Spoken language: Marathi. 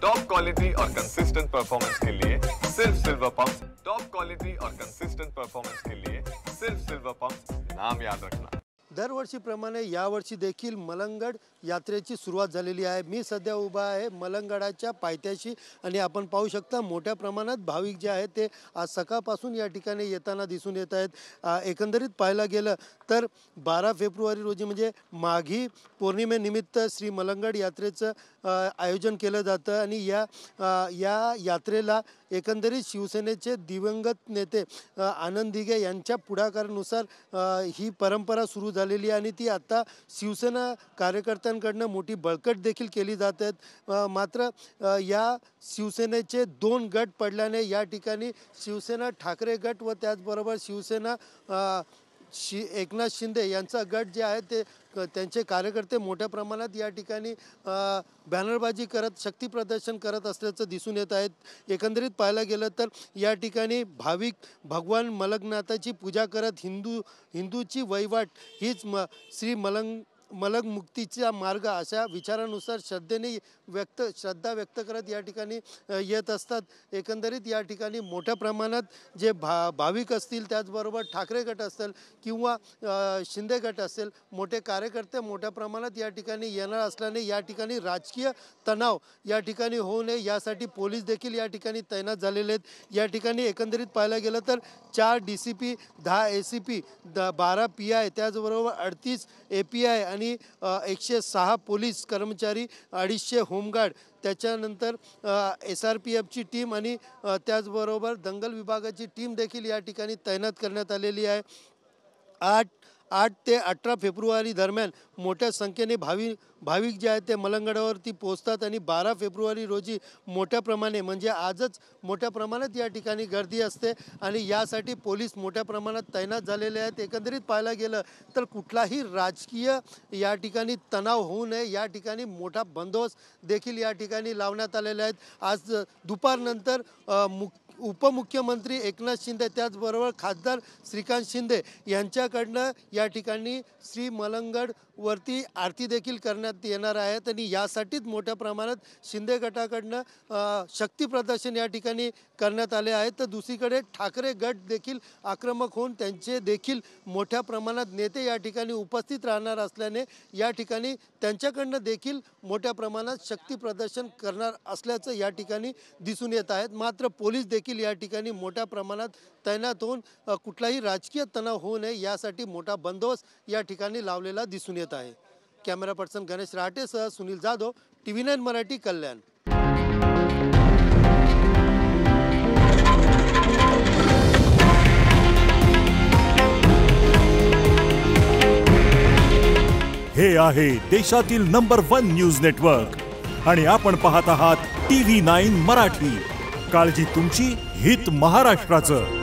टॉप क्वालिटी और कंसिस्टेंट परफॉर्मेंस के लिए सिर्फ सिल्वर पंप्स। टॉप क्वालिटी और कंसिस्टेंट परफॉर्मेंस के लिए सिर्फ सिल्वर पंप्स, नाम याद रखना। दरवर्षीप्रमाणे यावर्षी देखील मलंगड यात्रेची सुरुवात झालेली आहे। मी सध्या उभा आहे मलंगडाच्या पायथ्याशी आणि आपण पाहू शकता मोठ्या प्रमाणात भाविक जे आहेत ते आज सकाळपासून या ठिकाणी येताना दिसून येत आहेत। एकंदरीत पाहायला गेलं तर 12 फेब्रुवारी रोजी म्हणजे माघी पौर्णिमेनिमित्त श्री मलंगड यात्रेचं आयोजन केलं जातं आणि या यात्रेला एकंदरीत शिवसेनेचे दिवंगत नेते आनंद दिघे यांच्या पुढाकारानुसार ही परंपरा सुरू झालेली आहे आणि ती आता शिवसेना कार्यकर्त्यांकडून मोठी बळकट देखील केली जात आहेत। मात्र या शिवसेनेचे 2 गट पडल्याने या ठिकाणी शिवसेना ठाकरे गट व त्याचबरोबर शिवसेना एकनाथ शिंदे यांचा गट जे आहे ते त्यांचे कार्यकर्ते मोठ्या प्रमाणात या ठिकाणी बॅनरबाजी करत शक्ती प्रदर्शन करत असल्याचं दिसून येत आहेत। एकंदरीत पाहायला गेलं तर या ठिकाणी भाविक भगवान मलंगनाथाची पूजा करत हिंदूची वहिवाट हीच श्री मलंग मुक्तीचा मार्ग अशा विचारानुसार श्रद्धा व्यक्त करत या ठिकाणी येत असतात। एकंदरीत या ठिकाणी मोठ्या प्रमाणात जे भाविक असतील त्याचबरोबर ठाकरे गट असेल किंवा शिंदे गट असेल मोठे कार्यकर्ते मोठ्या प्रमाणात या ठिकाणी येणार असल्याने या ठिकाणी राजकीय तणाव या ठिकाणी होऊ नये यासाठी पोलीस देखील या ठिकाणी तैनात झालेले आहेत। या ठिकाणी एकंदरीत पाहायला गेलं तर 4 DCP 10 ACP 12 PI त्याचबरोबर 38 API आणि 106 पोलीस कर्मचारी 250 होमगार्ड त्याच्यानंतर SRPFची टीम आणि त्याचबरोबर दंगल विभागाची टीम देखील या ठिकाणी तैनात करण्यात आलेली आहे। 8 ते 18 फेब्रुवारी दरम्यान मोठ्या संख्येने भाविक जे आहेत ते मलंगडावरती पोहोचतात आणि 12 फेब्रुवारी रोजी मोठ्या प्रमाणे म्हणजे आजच मोठ्या प्रमाणात या ठिकाणी गर्दी असते आणि यासाठी पोलीस मोठ्या प्रमाणात तैनात झालेले आहेत। एकंदरीत पाहायला गेलं तर कुठलाही राजकीय या ठिकाणी तणाव होऊ नये या ठिकाणी मोठा बंदोबस्त देखील या ठिकाणी लावण्यात आलेले आहेत। आज दुपारनंतर उपमुख्यमंत्री एकनाथ शिंदे त्याचबरोबर खासदार श्रीकांत शिंदे यांच्याकडनं या ठिकाणी श्री मलंगड वरती आरती देखील करण्यात येणार आहेत आणि यासाठीच मोठ्या प्रमाणात शिंदे गटाकडनं शक्ती प्रदर्शन या ठिकाणी करण्यात आले आहे। तर दुसरीकडे ठाकरे गट देखील आक्रमक होऊन त्यांचे देखील मोठ्या प्रमाणात नेते या ठिकाणी उपस्थित राहणार असल्याने या ठिकाणी त्यांच्याकडनं देखील मोठ्या प्रमाणात शक्ती प्रदर्शन करणार असल्याचं या ठिकाणी दिसून येत आहेत। मात्र पोलीस देखील या ठिकाणी मोठ्या प्रमाणात तैनात होऊन कुठलाही राजकीय तणाव होऊ नये यासाठी मोठा बंदोबस्त या ठिकाणी लावलेला दिसून येत आहे। कॅमेरा पर्सन गणेश राटेसह सुनील जाधव TV9 मराठी कल्याण। हे आहे देशातील नंबर 1 न्यूज नेटवर्क आणि आपण पाहत आहात TV9 मराठी। काळजी तुमची, हित महाराष्ट्राचं।